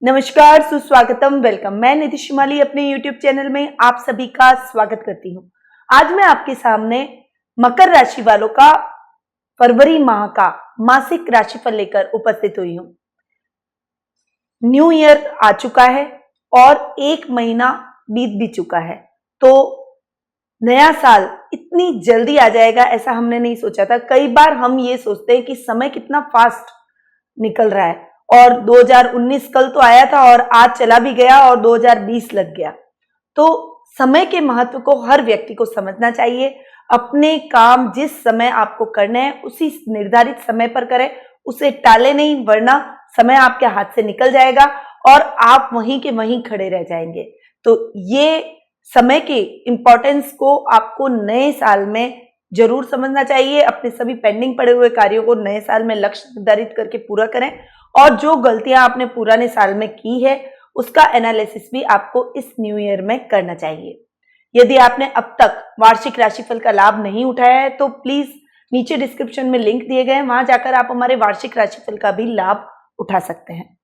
नमस्कार, सुस्वागतम, वेलकम। मैं निधि शिमाली अपने YouTube चैनल में आप सभी का स्वागत करती हूँ। आज मैं आपके सामने मकर राशि वालों का फरवरी माह का मासिक राशिफल लेकर उपस्थित हुई हूँ। न्यू ईयर आ चुका है और एक महीना बीत भी चुका है, तो नया साल इतनी जल्दी आ जाएगा ऐसा हमने नहीं सोचा था। कई बार हम ये सोचते हैं कि समय कितना फास्ट निकल रहा है और 2019 कल तो आया था और आज चला भी गया और 2020 लग गया। तो समय के महत्व को हर व्यक्ति को समझना चाहिए। अपने काम जिस समय आपको करने हैं उसी निर्धारित समय पर करें, उसे टाले नहीं, वरना समय आपके हाथ से निकल जाएगा और आप वहीं के वहीं खड़े रह जाएंगे। तो ये समय की इंपॉर्टेंस को आपको नए साल में जरूर समझना चाहिए। अपने सभी पेंडिंग पड़े हुए कार्यों को नए साल में लक्ष्य निर्धारित करके पूरा करें और जो गलतियां आपने पुराने साल में की है उसका एनालिसिस भी आपको इस न्यू ईयर में करना चाहिए। यदि आपने अब तक वार्षिक राशिफल का लाभ नहीं उठाया है तो प्लीज नीचे डिस्क्रिप्शन में लिंक दिए गए हैं, वहां जाकर आप हमारे वार्षिक राशिफल का भी लाभ उठा सकते हैं।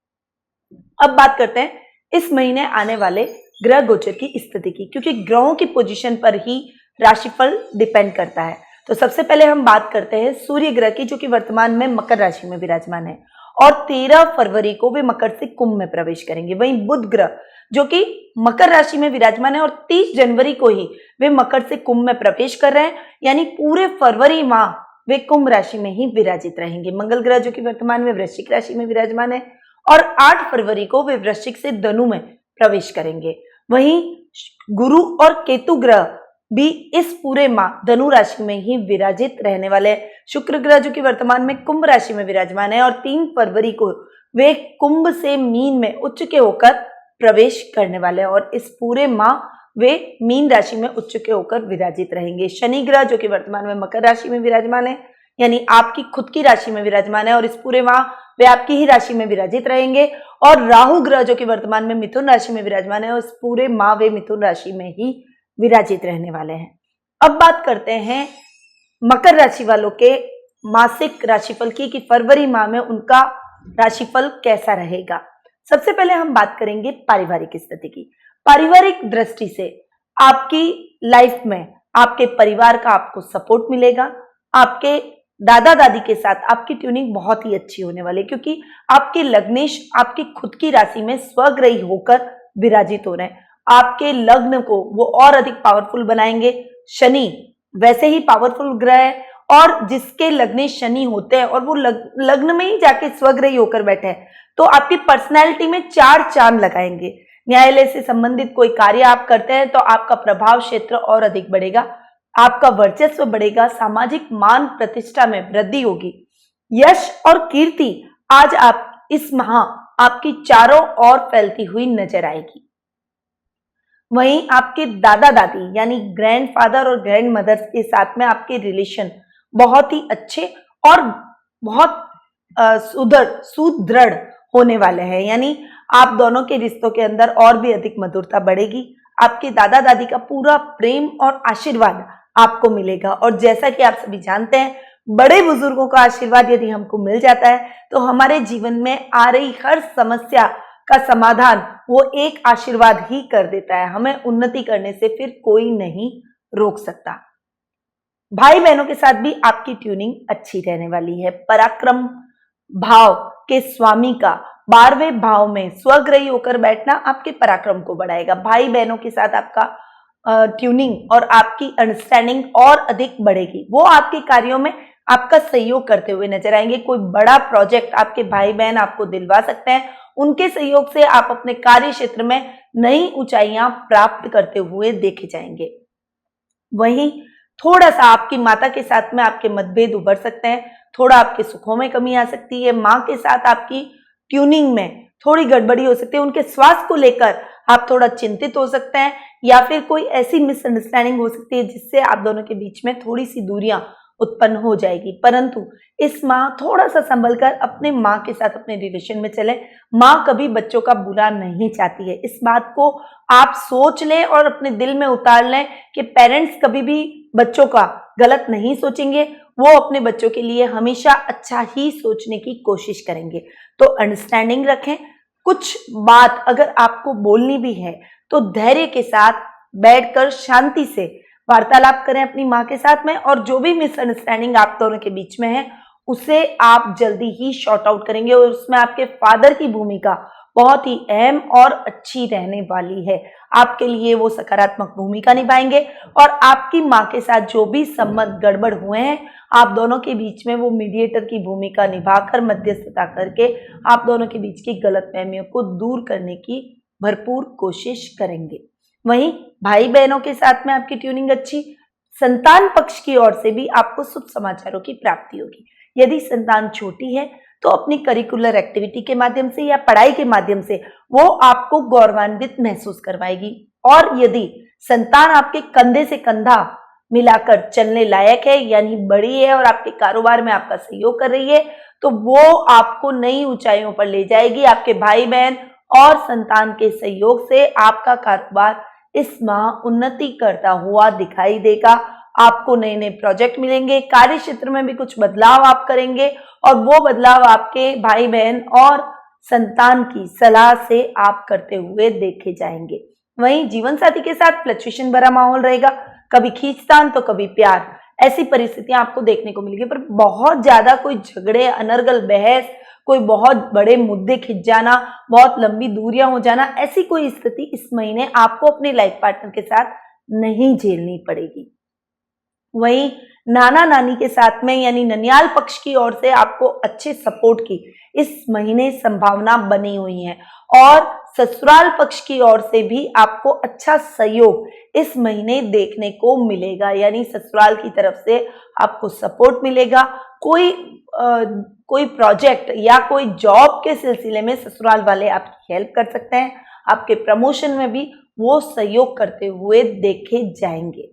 अब बात करते हैं इस महीने आने वाले ग्रह गोचर की स्थिति की, क्योंकि ग्रहों की पोजीशन पर ही राशिफल डिपेंड करता है। तो सबसे पहले हम बात करते हैं सूर्य ग्रह की, जो कि वर्तमान में मकर राशि में विराजमान है और 13 फरवरी को वे मकर से कुंभ में प्रवेश करेंगे। वहीं बुध ग्रह जो कि मकर राशि में विराजमान है और 30 जनवरी को ही वे मकर से कुंभ में प्रवेश कर रहे हैं, यानी पूरे फरवरी माह वे कुंभ राशि में ही विराजित रहेंगे। मंगल ग्रह जो कि वर्तमान में वृश्चिक राशि में विराजमान है और 8 फरवरी को वे वृश्चिक से धनु में प्रवेश करेंगे। वहीं गुरु और केतु ग्रह भी इस पूरे माह धनु राशि में ही विराजित रहने वाले हैं। शुक्र ग्रह जो कि वर्तमान में कुंभ राशि में विराजमान है और 3 फरवरी को वे कुंभ से मीन में उच्च के होकर प्रवेश करने वाले हैं और इस पूरे माह वे मीन राशि में उच्च के होकर विराजित रहेंगे। शनि ग्रह जो कि वर्तमान में मकर राशि में विराजमान है, यानी आपकी खुद की राशि में विराजमान है और इस पूरे माह वे आपकी ही राशि में विराजित रहेंगे। और राहु ग्रह जो कि वर्तमान में मिथुन राशि में विराजमान है और इस पूरे माह वे मिथुन राशि में ही विराजित रहने वाले हैं। अब बात करते हैं मकर राशि वालों के मासिक राशिफल की कि फरवरी माह में उनका राशिफल कैसा रहेगा। सबसे पहले हम बात करेंगे पारिवारिक स्थिति की। पारिवारिक दृष्टि से आपकी लाइफ में आपके परिवार का आपको सपोर्ट मिलेगा। आपके दादा दादी के साथ आपकी ट्यूनिंग बहुत ही अच्छी होने वाली है, क्योंकि आपके लग्नेश आपकी खुद की राशि में स्वग्रही होकर विराजित हो रहे हैं। आपके लग्न को वो और अधिक पावरफुल बनाएंगे। शनि वैसे ही पावरफुल ग्रह है और जिसके लग्न शनि होते हैं और वो लग्न में ही जाके स्वग्रही होकर बैठे हैं, तो आपकी पर्सनैलिटी में 4 चांद लगाएंगे। न्यायालय से संबंधित कोई कार्य आप करते हैं तो आपका प्रभाव क्षेत्र और अधिक बढ़ेगा, आपका वर्चस्व बढ़ेगा, सामाजिक मान प्रतिष्ठा में वृद्धि होगी। यश और कीर्ति आज आप इस माह आपकी चारों ओर फैलती हुई नजर आएगी। वहीं आपके दादा दादी यानी ग्रैंडफादर और ग्रैंड मदर के साथ में आपके रिलेशन बहुत ही अच्छे और बहुत सुदृढ़ होने वाले हैं, यानी आप दोनों के रिश्तों के अंदर और भी अधिक मधुरता बढ़ेगी। आपके दादा दादी का पूरा प्रेम और आशीर्वाद आपको मिलेगा और जैसा कि आप सभी जानते हैं, बड़े बुजुर्गों का आशीर्वाद यदि हमको मिल जाता है तो हमारे जीवन में आ रही हर समस्या का समाधान वो एक आशीर्वाद ही कर देता है। हमें उन्नति करने से फिर कोई नहीं रोक सकता। भाई बहनों के साथ भी आपकी ट्यूनिंग अच्छी रहने वाली है। पराक्रम भाव के स्वामी का 12वें भाव में स्वग्रही होकर बैठना आपके पराक्रम को बढ़ाएगा। भाई बहनों के साथ आपका ट्यूनिंग और आपकी अंडरस्टैंडिंग और अधिक बढ़ेगी। वो आपके कार्यों में आपका सहयोग करते हुए नजर आएंगे। कोई बड़ा प्रोजेक्ट आपके भाई बहन आपको दिलवा सकते हैं, उनके सहयोग से आप अपने कार्य क्षेत्र में नई ऊंचाइयां प्राप्त करते हुए देखे जाएंगे। वहीं थोड़ा सा आपकी माता के साथ में आपके मतभेद उभर सकते हैं, थोड़ा आपके सुखों में कमी आ सकती है। माँ के साथ आपकी ट्यूनिंग में थोड़ी गड़बड़ी हो सकती है, उनके स्वास्थ्य को लेकर आप थोड़ा चिंतित हो सकते हैं या फिर कोई ऐसी मिसअंडरस्टैंडिंग हो सकती है जिससे आप दोनों के बीच में थोड़ी सी दूरियां उत्पन्न हो जाएगी। परंतु इस माह थोड़ा सा संभल कर अपने माँ के साथ अपने रिलेशन में चले। माँ कभी बच्चों का बुरा नहीं चाहती है, इस बात को आप सोच लें और अपने दिल में उतार लें कि पेरेंट्स कभी भी बच्चों का गलत नहीं सोचेंगे, वो अपने बच्चों के लिए हमेशा अच्छा ही सोचने की कोशिश करेंगे। तो अंडरस्टैंडिंग रखें, कुछ बात अगर आपको बोलनी भी है तो धैर्य के साथ बैठकर शांति से वार्तालाप करें अपनी माँ के साथ में, और जो भी मिसअंडरस्टैंडिंग आप दोनों के बीच में है उसे आप जल्दी ही शॉर्ट आउट करेंगे, और उसमें आपके फादर की भूमिका बहुत ही अहम और अच्छी रहने वाली है। आपके लिए वो सकारात्मक भूमिका निभाएंगे, और आपकी माँ के साथ जो भी संबंध गड़बड़ हुए हैं, आप दोनों के बीच में वो मीडिएटर की भूमिका निभाकर मध्यस्थता करके आप दोनों के बीच की गलतफहमियों को दूर करने की भरपूर कोशिश करेंगे। वहीं भाई बहनों के साथ में आपकी ट्यूनिंग अच्छी, संतान पक्ष की ओर से भी आपको शुभ समाचारों की प्राप्ति होगी। यदि संतान छोटी है तो अपनी करिकुलर एक्टिविटी के माध्यम से या पढ़ाई के माध्यम से वो आपको गौरवान्वित महसूस करवाएगी, और यदि संतान आपके कंधे से कंधा मिलाकर चलने लायक है यानी बड़ी है और आपके कारोबार में आपका सहयोग कर रही है, तो वो आपको नई ऊंचाइयों पर ले जाएगी। आपके भाई बहन और संतान के सहयोग से आपका कारोबार इस माह उन्नति करता हुआ दिखाई देगा। आपको नए नए प्रोजेक्ट मिलेंगे, कार्य क्षेत्र में भी कुछ बदलाव आप करेंगे, और वो बदलाव आपके भाई बहन और संतान की सलाह से आप करते हुए देखे जाएंगे। वहीं जीवन साथी के साथ फ्लक्चुएशन भरा माहौल रहेगा, कभी खींचतान तो कभी प्यार, ऐसी परिस्थितियां आपको देखने को मिलेगी, पर बहुत ज्यादा कोई झगड़े, अनर्गल बहस, कोई बहुत बड़े मुद्दे खिंच जाना, बहुत लंबी दूरियां हो जाना, ऐसी कोई स्थिति इस महीने आपको अपने लाइफ पार्टनर के साथ नहीं झेलनी पड़ेगी। वहीं नाना नानी के साथ में यानी ननियाल पक्ष की ओर से आपको अच्छे सपोर्ट की इस महीने संभावना बनी हुई है, और ससुराल पक्ष की ओर से भी आपको अच्छा सहयोग इस महीने देखने को मिलेगा, यानी ससुराल की तरफ से आपको सपोर्ट मिलेगा। कोई प्रोजेक्ट या कोई जॉब के सिलसिले में ससुराल वाले आपकी हेल्प कर सकते हैं, आपके प्रमोशन में भी वो सहयोग करते हुए देखे जाएंगे।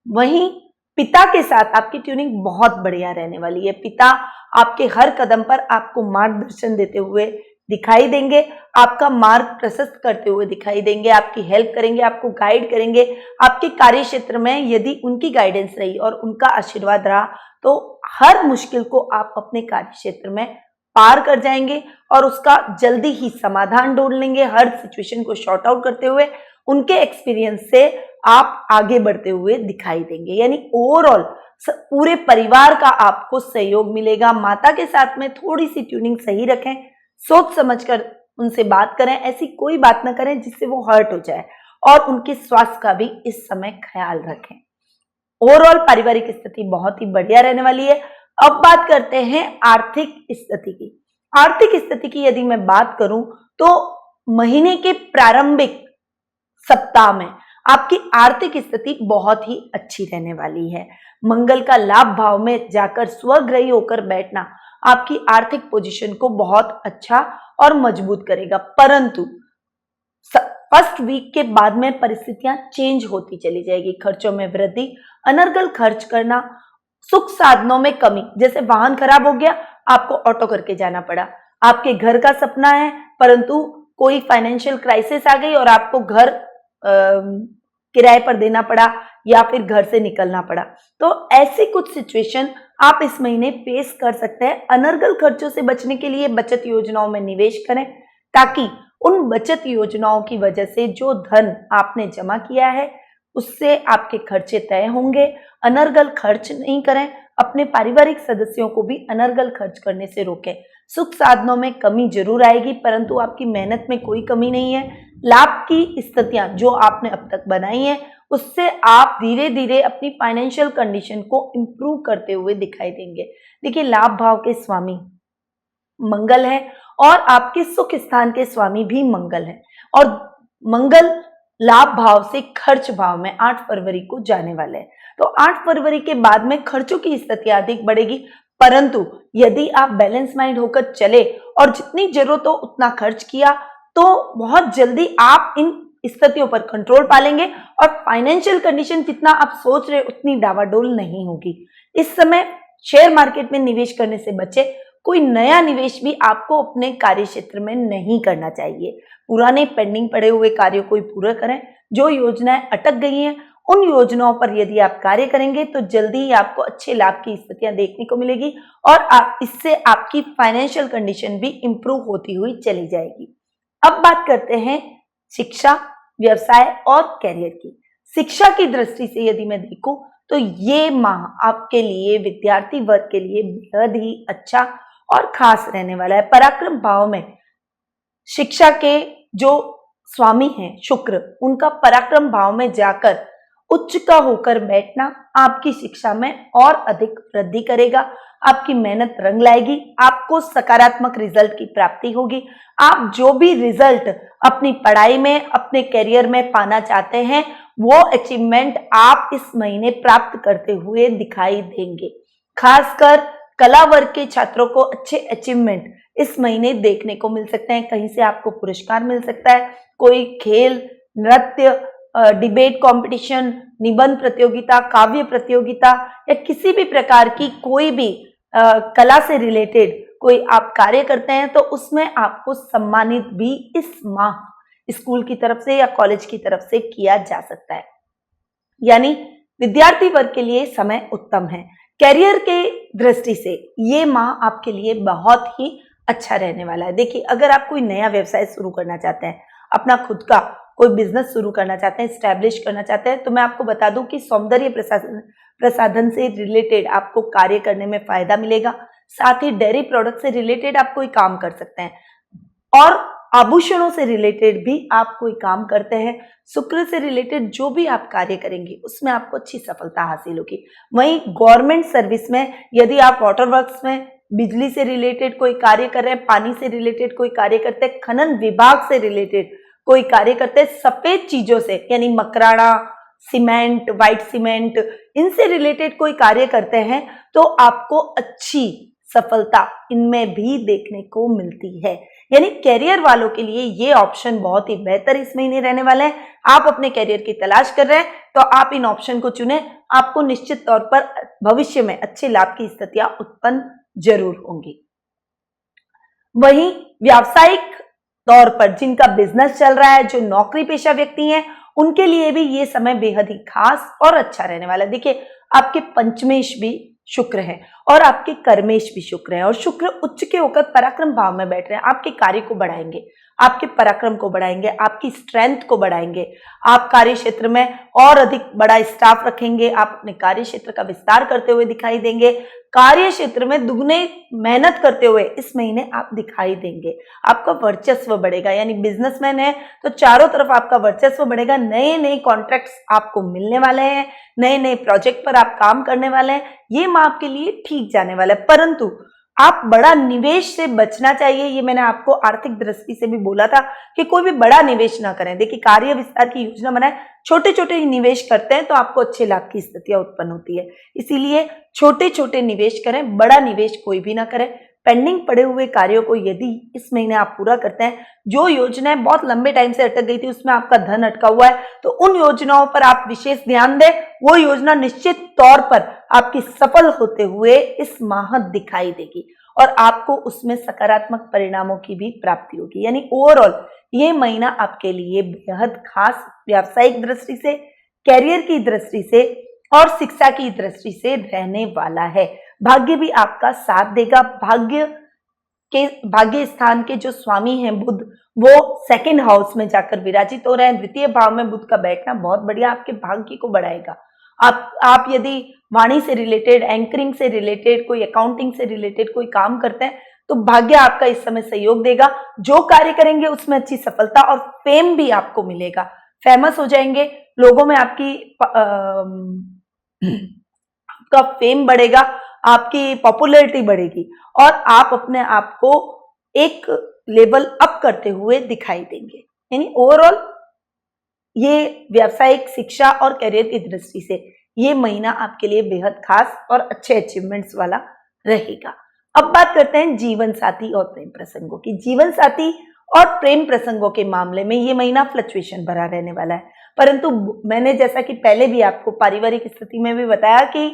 वहीं पिता के साथ आपकी ट्यूनिंग बहुत बढ़िया रहने वाली है। पिता आपके हर कदम पर आपको मार्गदर्शन देते हुए दिखाई देंगे, आपका मार्ग प्रशस्त करते हुए दिखाई देंगे, आपकी हेल्प करेंगे, आपको गाइड करेंगे। आपके कार्य क्षेत्र में यदि उनकी गाइडेंस रही और उनका आशीर्वाद रहा तो हर मुश्किल को आप अपने कार्य क्षेत्र में पार कर जाएंगे और उसका जल्दी ही समाधान ढूंढ लेंगे। हर सिचुएशन को शॉर्ट आउट करते हुए उनके एक्सपीरियंस से आप आगे बढ़ते हुए दिखाई देंगे, यानी ओवरऑल पूरे परिवार का आपको सहयोग मिलेगा। माता के साथ में थोड़ी सी ट्यूनिंग सही रखें, सोच समझकर उनसे बात करें, ऐसी कोई बात ना करें जिससे वो हर्ट हो जाए, और उनके स्वास्थ्य का भी इस समय ख्याल रखें। ओवरऑल पारिवारिक स्थिति बहुत ही बढ़िया रहने वाली है। अब बात करते हैं आर्थिक स्थिति की। आर्थिक स्थिति की यदि मैं बात करूं तो महीने के प्रारंभिक सप्ताह में आपकी आर्थिक स्थिति बहुत ही अच्छी रहने वाली है। मंगल का लाभ भाव में जाकर स्वग्रही होकर बैठना आपकी आर्थिक पोजीशन को बहुत अच्छा और मजबूत करेगा, परंतु फर्स्ट वीक के बाद में परिस्थितियां चेंज होती चली जाएगी। खर्चों में वृद्धि, अनर्गल खर्च करना, सुख साधनों में कमी, जैसे वाहन खराब हो गया आपको ऑटो करके जाना पड़ा, आपके घर का सपना है परंतु कोई फाइनेंशियल क्राइसिस आ गई और आपको घर किराए पर देना पड़ा या फिर घर से निकलना पड़ा, तो ऐसी कुछ सिचुएशन आप इस महीने फेस कर सकते हैं। अनर्गल खर्चों से बचने के लिए बचत योजनाओं में निवेश करें, ताकि उन बचत योजनाओं की वजह से जो धन आपने जमा किया है उससे आपके खर्चे तय होंगे। अनर्गल खर्च नहीं करें, अपने पारिवारिक सदस्यों को भी अनर्गल खर्च करने से रोकें। सुख साधनों में कमी जरूर आएगी परंतु आपकी मेहनत में कोई कमी नहीं है। लाभ की स्थितियां जो आपने अब तक बनाई हैं उससे आप धीरे धीरे अपनी फाइनेंशियल कंडीशन को इंप्रूव करते हुए दिखाई देंगे। देखिए, लाभ भाव के स्वामी मंगल है और आपके सुख स्थान के स्वामी भी मंगल है, और मंगल लाभ भाव से खर्च भाव में 8 फरवरी को जाने वाले हैं। तो 8 फरवरी के बाद में खर्चों की स्थिति अधिक बढ़ेगी, परंतु यदि आप बैलेंस माइंड होकर चले और जितनी जरूरत हो उतना खर्च किया तो बहुत जल्दी आप इन स्थितियों पर कंट्रोल पा लेंगे और फाइनेंशियल कंडीशन जितना आप सोच रहे उतनी डावाडोल नहीं होगी। इस समय शेयर मार्केट में निवेश करने से बचे, कोई नया निवेश भी आपको अपने कार्य क्षेत्र में नहीं करना चाहिए। पुराने पेंडिंग पड़े हुए कार्यों को ही पूरा करें। जो योजनाएं अटक गई हैं उन योजनाओं पर यदि आप कार्य करेंगे तो जल्दी ही आपको अच्छे लाभ की स्थितियां देखने को मिलेगी और इससे आपकी फाइनेंशियल कंडीशन भी इंप्रूव होती हुई चली जाएगी। अब बात करते हैं शिक्षा, व्यवसाय और करियर की। शिक्षा की दृष्टि से यदि मैं देखूं तो ये माह आपके लिए, विद्यार्थी वर्ग के लिए बेहद ही अच्छा और खास रहने वाला है। पराक्रम भाव में शिक्षा के जो स्वामी हैं शुक्र, उनका पराक्रम भाव में जाकर उच्च का होकर बैठना आपकी शिक्षा में और अधिक वृद्धि करेगा। आपकी मेहनत रंग लाएगी, आपको सकारात्मक रिजल्ट की प्राप्ति होगी। आप जो भी रिजल्ट अपनी पढ़ाई में, अपने करियर में पाना चाहते हैं, वो अचीवमेंट आप इस महीने प्राप्त करते हुए दिखाई देंगे। खासकर कला वर्ग के छात्रों को अच्छे अचीवमेंट इस महीने देखने को मिल सकते हैं। कहीं से आपको पुरस्कार मिल सकता है, कोई खेल, नृत्य, डिबेट कंपटीशन, निबंध प्रतियोगिता, काव्य प्रतियोगिता या किसी भी प्रकार की कोई भी कला से रिलेटेड कोई आप कार्य करते हैं तो उसमें आपको सम्मानित भी इस माह स्कूल की तरफ से या कॉलेज की तरफ से किया जा सकता है। यानी विद्यार्थी वर्ग के लिए समय उत्तम है। करियर के दृष्टि से ये माह आपके लिए बहुत ही अच्छा रहने वाला है। देखिए, अगर आप कोई नया व्यवसाय शुरू करना चाहते हैं, अपना खुद का कोई बिजनेस शुरू करना चाहते हैं, स्टैब्लिश करना चाहते हैं, तो मैं आपको बता दूं कि सौंदर्य प्रसाधन से रिलेटेड आपको कार्य करने में फायदा मिलेगा। साथ ही डेयरी प्रोडक्ट से रिलेटेड आप कोई काम कर सकते हैं और आभूषणों से रिलेटेड भी आप कोई काम करते हैं। शुक्र से रिलेटेड जो भी आप कार्य करेंगे उसमें आपको अच्छी सफलता हासिल होगी। वहीं गवर्नमेंट सर्विस में यदि आप वाटर वर्क्स में, बिजली से रिलेटेड कोई कार्य कर रहे हैं, पानी से रिलेटेड कोई कार्य करते हैं, खनन विभाग से रिलेटेड कोई कार्य करते हैं, सफेद चीजों से यानी मकराना, सीमेंट, व्हाइट सीमेंट, इनसे रिलेटेड कोई कार्य करते हैं तो आपको अच्छी सफलता इनमें भी देखने को मिलती है। यानी कैरियर वालों के लिए ये ऑप्शन बहुत ही बेहतर इस महीने रहने वाले हैं। आप अपने कैरियर की तलाश कर रहे हैं तो आप इन ऑप्शन को चुनें, आपको निश्चित तौर पर भविष्य में अच्छे लाभ की स्थितियां उत्पन्न जरूर होंगी। वहीं व्यावसायिक तौर पर जिनका बिजनेस चल रहा है, जो नौकरी पेशा व्यक्ति हैं, उनके लिए भी ये समय बेहद ही खास और अच्छा रहने वाला है। देखिए, आपके पंचमेश भी शुक्र है और आपके कर्मेश भी शुक्र है और शुक्र उच्च के होकर पराक्रम भाव में बैठ रहे हैं। आपके कार्य को बढ़ाएंगे, आपके पराक्रम को बढ़ाएंगे, आपकी स्ट्रेंथ को बढ़ाएंगे। आप कार्य क्षेत्र में और अधिक बड़ा स्टाफ रखेंगे, आप अपने कार्य क्षेत्र का विस्तार करते हुए दिखाई देंगे। कार्य क्षेत्र में दुगने मेहनत करते हुए इस महीने आप दिखाई देंगे। आपका वर्चस्व बढ़ेगा, यानी बिजनेसमैन है तो चारों तरफ आपका वर्चस्व बढ़ेगा। नए नए कॉन्ट्रैक्ट्स आपको मिलने वाले हैं, नए नए प्रोजेक्ट पर आप काम करने वाले हैं। ये माह आपके लिए ठीक जाने वाला है, परंतु आप बड़ा निवेश से बचना चाहिए। ये मैंने आपको आर्थिक दृष्टि से भी बोला था कि कोई भी बड़ा निवेश ना करें। देखिए, कार्य विस्तार की योजना बनाएं, छोटे छोटे निवेश करते हैं तो आपको अच्छे लाभ की स्थितियां उत्पन्न होती है। इसीलिए छोटे छोटे निवेश करें, बड़ा निवेश कोई भी ना करें। पेंडिंग पड़े हुए कार्यों को यदि इस महीने आप पूरा करते हैं, जो योजनाएं बहुत लंबे टाइम से अटक गई थी उसमें आपका धन अटका हुआ है, तो उन योजनाओं पर आप विशेष ध्यान दें। वो योजना निश्चित तौर पर आपकी सफल होते हुए इस माह दिखाई देगी और आपको उसमें सकारात्मक परिणामों की भी प्राप्ति होगी। यानी ओवरऑल ये महीना आपके लिए बेहद खास व्यावसायिक दृष्टि से, कैरियर की दृष्टि से और शिक्षा की दृष्टि से रहने वाला है। भाग्य भी आपका साथ देगा। भाग्य स्थान के जो स्वामी हैं बुध, वो सेकंड हाउस में जाकर विराजित हो रहे हैं। द्वितीय भाव में बुध का बैठना बहुत बढ़िया आपके भाग्य को बढ़ाएगा। आप यदि वाणी से रिलेटेड, एंकरिंग से रिलेटेड, कोई अकाउंटिंग से रिलेटेड कोई काम करते हैं तो भाग्य आपका इस समय सहयोग देगा। जो कार्य करेंगे उसमें अच्छी सफलता और फेम भी आपको मिलेगा। फेमस हो जाएंगे, लोगों में आपका फेम बढ़ेगा, आपकी पॉपुलैरिटी बढ़ेगी और आप अपने आप को एक लेवल अप करते हुए दिखाई देंगे। यानी ओवरऑल ये व्यावसायिक, शिक्षा और करियर की दृष्टि से ये महीना आपके लिए बेहद खास और अच्छे अचीवमेंट्स वाला रहेगा। अब बात करते हैं जीवन साथी और प्रेम प्रसंगों की। जीवन साथी और प्रेम प्रसंगों के मामले में ये महीना फ्लक्चुएशन भरा रहने वाला है, परंतु मैंने जैसा कि पहले भी आपको पारिवारिक स्थिति में भी बताया कि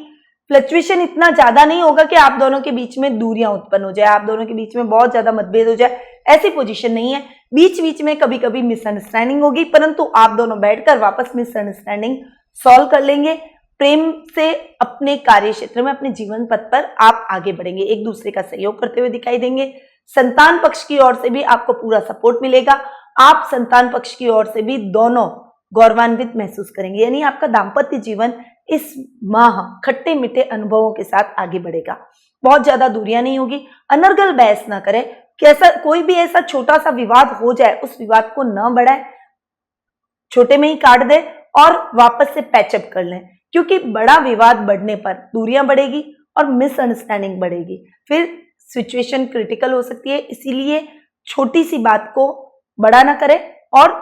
फ्लक्चुएशन इतना ज्यादा नहीं होगा कि आप दोनों के बीच में दूरियां उत्पन्न हो जाए, आप दोनों के बीच में बहुत ज्यादा मतभेद हो जाए, ऐसी पोजीशन नहीं है। बीच बीच में कभी कभी मिसअंडरस्टैंडिंग होगी, परंतु आप दोनों बैठकर वापस मिसअंडरस्टैंडिंग सॉल्व कर लेंगे। प्रेम से अपने कार्य क्षेत्र में, अपने जीवन पथ पर आप आगे बढ़ेंगे, एक दूसरे का सहयोग करते हुए दिखाई देंगे। संतान पक्ष की ओर से भी आपको पूरा सपोर्ट मिलेगा। आप संतान पक्ष की ओर से भी दोनों गौरवान्वित महसूस करेंगे, यानी आपका दाम्पत्य जीवन इस माह खट्टे मीठे अनुभवों के साथ आगे बढ़ेगा। बहुत ज्यादा दूरियां नहीं होगी। अनर्गल बहस ना करें, कैसा कोई भी ऐसा छोटा सा विवाद हो जाए उस विवाद को न बढ़ाएं, छोटे में ही काट दे और वापस से पैचअप कर लें, क्योंकि बड़ा विवाद बढ़ने पर दूरियां बढ़ेगी और मिसअंडरस्टैंडिंग बढ़ेगी, फिर सिचुएशन क्रिटिकल हो सकती है। इसीलिए छोटी सी बात को बड़ा ना करें और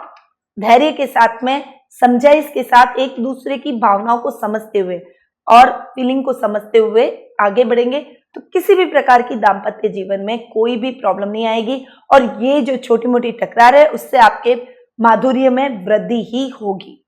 धैर्य के साथ में, समझाइश के साथ, एक दूसरे की भावनाओं को समझते हुए और फीलिंग को समझते हुए आगे बढ़ेंगे तो किसी भी प्रकार की दाम्पत्य जीवन में कोई भी प्रॉब्लम नहीं आएगी। और ये जो छोटी मोटी टकरार है उससे आपके माधुर्य में वृद्धि ही होगी।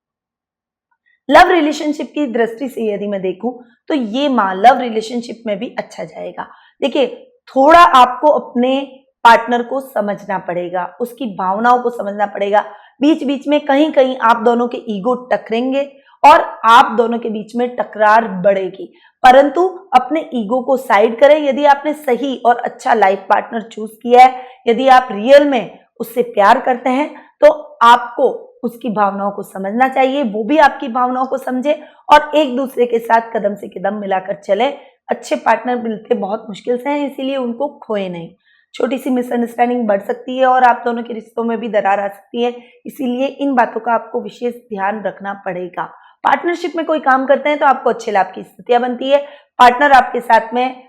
लव रिलेशनशिप की दृष्टि से यदि मैं देखूं तो ये माह लव रिलेशनशिप में भी अच्छा जाएगा। देखिए, थोड़ा आपको अपने पार्टनर को समझना पड़ेगा, उसकी भावनाओं को समझना पड़ेगा। बीच बीच में कहीं कहीं आप दोनों के ईगो टकरेंगे और आप दोनों के बीच में टकरार बढ़ेगी, परंतु अपने ईगो को साइड करें। यदि आपने सही और अच्छा लाइफ पार्टनर चूज किया है, यदि आप रियल में उससे प्यार करते हैं, तो आपको उसकी भावनाओं को समझना चाहिए, वो भी आपकी भावनाओं को समझे और एक दूसरे के साथ कदम से कदम मिलाकर चले। अच्छे पार्टनर मिलते बहुत मुश्किल से हैं, इसीलिए उनको खोए नहीं। छोटी सी मिसअंडरस्टैंडिंग बढ़ सकती है और आप दोनों के रिश्तों में भी दरार आ सकती है, इसीलिए इन बातों का आपको विशेष ध्यान रखना पड़ेगा। पार्टनरशिप में कोई काम करते हैं तो आपको अच्छे लाभ की स्थितियां बनती है। पार्टनर आपके साथ में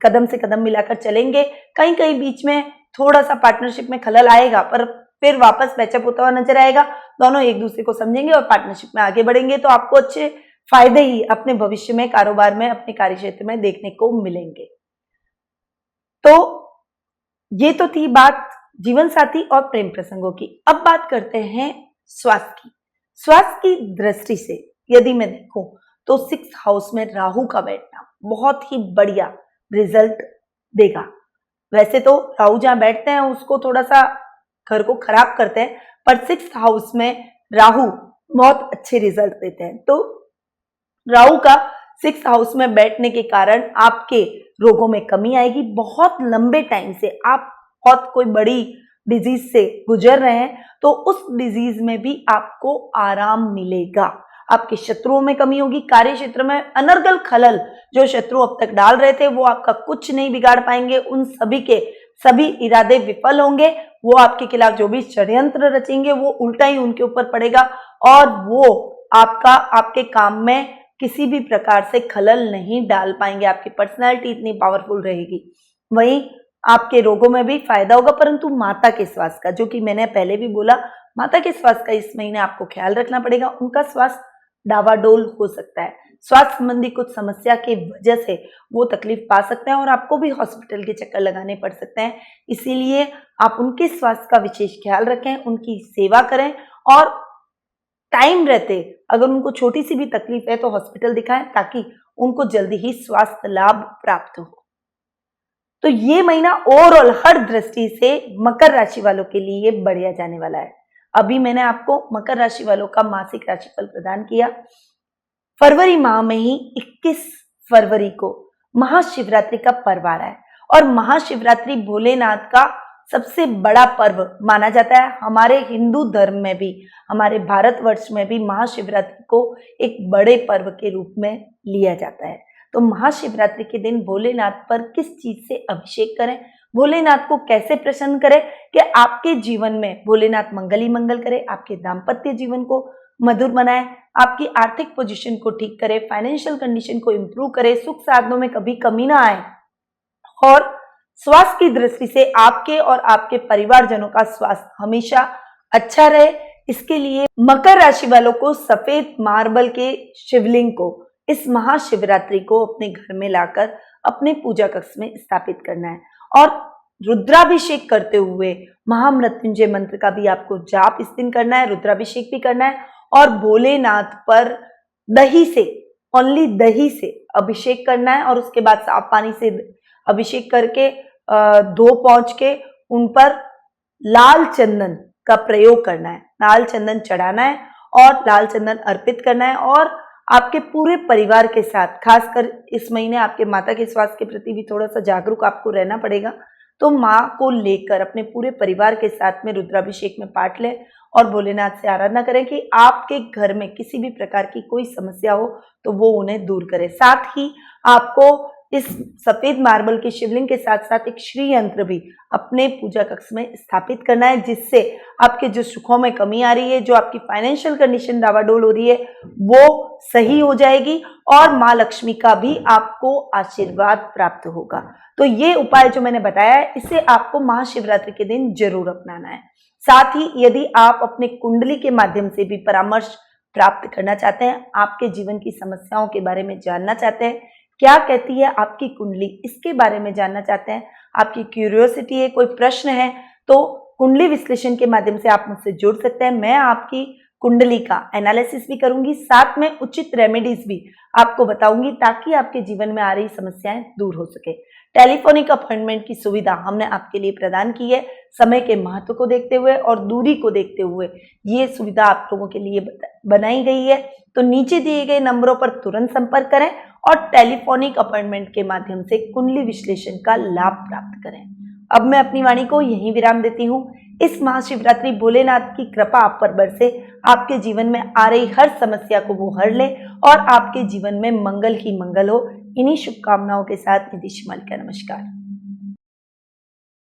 कदम से कदम मिलाकर चलेंगे। कहीं कहीं बीच में थोड़ा सा पार्टनरशिप में खलल आएगा, पर फिर वापस पैचअप होता हुआ नजर आएगा। दोनों एक दूसरे को समझेंगे और पार्टनरशिप में आगे बढ़ेंगे तो आपको अच्छे फायदे ही अपने भविष्य में, कारोबार में, अपने कार्य क्षेत्र में देखने को मिलेंगे। तो ये तो थी बात जीवन साथी और प्रेम प्रसंगों की। अब बात करते हैं स्वास्थ्य की। स्वास्थ्य की दृष्टि से यदि मैं देखूं तो 6th हाउस में राहु का बैठना बहुत ही बढ़िया रिजल्ट देगा। वैसे तो राहु जहां बैठते हैं उसको थोड़ा सा घर को खराब करते हैं, पर 6th हाउस में राहु बहुत अच्छे रिजल्ट देते हैं। तो राहु का 6th हाउस में बैठने के कारण आपके रोगों में कमी आएगी। बहुत लंबे टाइम से आप बहुत कोई बड़ी डिजीज से गुजर रहे हैं तो उस डिजीज में भी आपको आराम मिलेगा। आपके शत्रुओं में कमी होगी। कार्य क्षेत्र में अनर्गल खलल जो शत्रु अब तक डाल रहे थे वो आपका कुछ नहीं बिगाड़ पाएंगे। उन सभी के सभी इरादे विफल होंगे। वो आपके खिलाफ जो भी षड्यंत्र रचेंगे वो उल्टा ही उनके ऊपर पड़ेगा और वो आपके काम में किसी भी प्रकार से खलल नहीं डाल पाएंगे। आपकी पर्सनैलिटी इतनी पावरफुल रहेगी। वहीं आपके रोगों में भी फायदा होगा, परंतु माता के स्वास्थ्य का, जो कि मैंने पहले भी बोला, माता के स्वास्थ्य का इस महीने आपको ख्याल रखना पड़ेगा। उनका स्वास्थ्य डावाडोल हो सकता है। स्वास्थ्य संबंधी कुछ समस्या के वजह से वो तकलीफ पा सकते हैं और आपको भी हॉस्पिटल के चक्कर लगाने पड़ सकते हैं। इसीलिए आप उनके स्वास्थ्य का विशेष ख्याल रखें, उनकी सेवा करें और टाइम रहते अगर उनको छोटी सी भी तकलीफ है तो हॉस्पिटल दिखाएं ताकि उनको जल्दी ही स्वास्थ्य लाभ प्राप्त हो। तो ये महीना ओवरऑल हर दृष्टि से मकर राशि वालों के लिए बढ़िया जाने वाला है। अभी मैंने आपको मकर राशि वालों का मासिक राशिफल प्रदान किया। फरवरी माह में ही 21 फरवरी को महाशिवरात्रि का पर्व आ रहा है और महाशिवरात्रि भोलेनाथ का सबसे बड़ा पर्व माना जाता है। हमारे हिंदू धर्म में भी, हमारे भारतवर्ष में भी महाशिवरात्रि को एक बड़े पर्व के रूप में लिया जाता है। तो महाशिवरात्रि के दिन भोलेनाथ पर किस चीज से अभिषेक करें, भोलेनाथ को कैसे प्रसन्न करें कि आपके जीवन में भोलेनाथ मंगल ही मंगल करे, आपके दाम्पत्य जीवन को मधुर बनाए, आपकी आर्थिक पोजीशन को ठीक करे, फाइनेंशियल कंडीशन को इंप्रूव करे, सुख साधनों में कभी कमी ना आए और स्वास्थ्य की दृष्टि से आपके और आपके परिवारजनों का स्वास्थ्य हमेशा अच्छा रहे। इसके लिए मकर राशि वालों को सफेद मार्बल के शिवलिंग को इस महाशिवरात्रि को अपने घर में लाकर अपने पूजा कक्ष में स्थापित करना है और रुद्राभिषेक करते हुए महामृत्युंजय मंत्र का भी आपको जाप इस दिन करना है, रुद्राभिषेक भी करना है और भोलेनाथ पर दही से, ओनली दही से अभिषेक करना है और उसके बाद साफ पानी से अभिषेक करके धो पहुंच के उन पर लाल चंदन का प्रयोग करना है, लाल चंदन चढ़ाना है और लाल चंदन अर्पित करना है और आपके पूरे परिवार के साथ, खासकर इस महीने आपके माता के स्वास्थ्य के प्रति भी थोड़ा सा जागरूक आपको रहना पड़ेगा। तो माँ को लेकर अपने पूरे परिवार के साथ में रुद्राभिषेक में पाठ लें और भोलेनाथ से आराधना करें कि आपके घर में किसी भी प्रकार की कोई समस्या हो तो वो उन्हें दूर करे। साथ ही आपको इस सफेद मार्बल के शिवलिंग के साथ साथ एक श्री यंत्र भी अपने पूजा कक्ष में स्थापित करना है, जिससे आपके जो सुखों में कमी आ रही है, जो आपकी फाइनेंशियल कंडीशन डावाडोल हो रही है, वो सही हो जाएगी और माँ लक्ष्मी का भी आपको आशीर्वाद प्राप्त होगा। तो ये उपाय जो मैंने बताया है, इसे आपको महाशिवरात्रि के दिन जरूर अपनाना है। साथ ही यदि आप अपने कुंडली के माध्यम से भी परामर्श प्राप्त करना चाहते हैं, आपके जीवन की समस्याओं के बारे में जानना चाहते हैं, क्या कहती है आपकी कुंडली, इसके बारे में जानना चाहते हैं, आपकी क्यूरियोसिटी है, कोई प्रश्न है, तो कुंडली विश्लेषण के माध्यम से आप मुझसे जुड़ सकते हैं। मैं आपकी कुंडली का एनालिसिस भी करूंगी, साथ में उचित रेमेडीज भी आपको बताऊंगी ताकि आपके जीवन में आ रही समस्याएं दूर हो सके। टेलीफोनिक अपॉइंटमेंट की सुविधा हमने आपके लिए प्रदान की है। समय के महत्व को देखते हुए और दूरी को देखते हुए ये सुविधा आप लोगों के लिए बनाई गई है। तो नीचे दिए गए नंबरों पर तुरंत संपर्क करें और टेलीफोनिक अपॉइंटमेंट के माध्यम से कुंडली विश्लेषण का लाभ प्राप्त करें। अब मैं अपनी वाणी को यहीं विराम देती हूँ। इस महाशिवरात्रि भोलेनाथ की कृपा आप पर बरसे, आपके जीवन में आ रही हर समस्या को वो हर ले और आपके जीवन में मंगल ही मंगल हो। इन्हीं शुभकामनाओं के साथ निधि शिमाली का नमस्कार।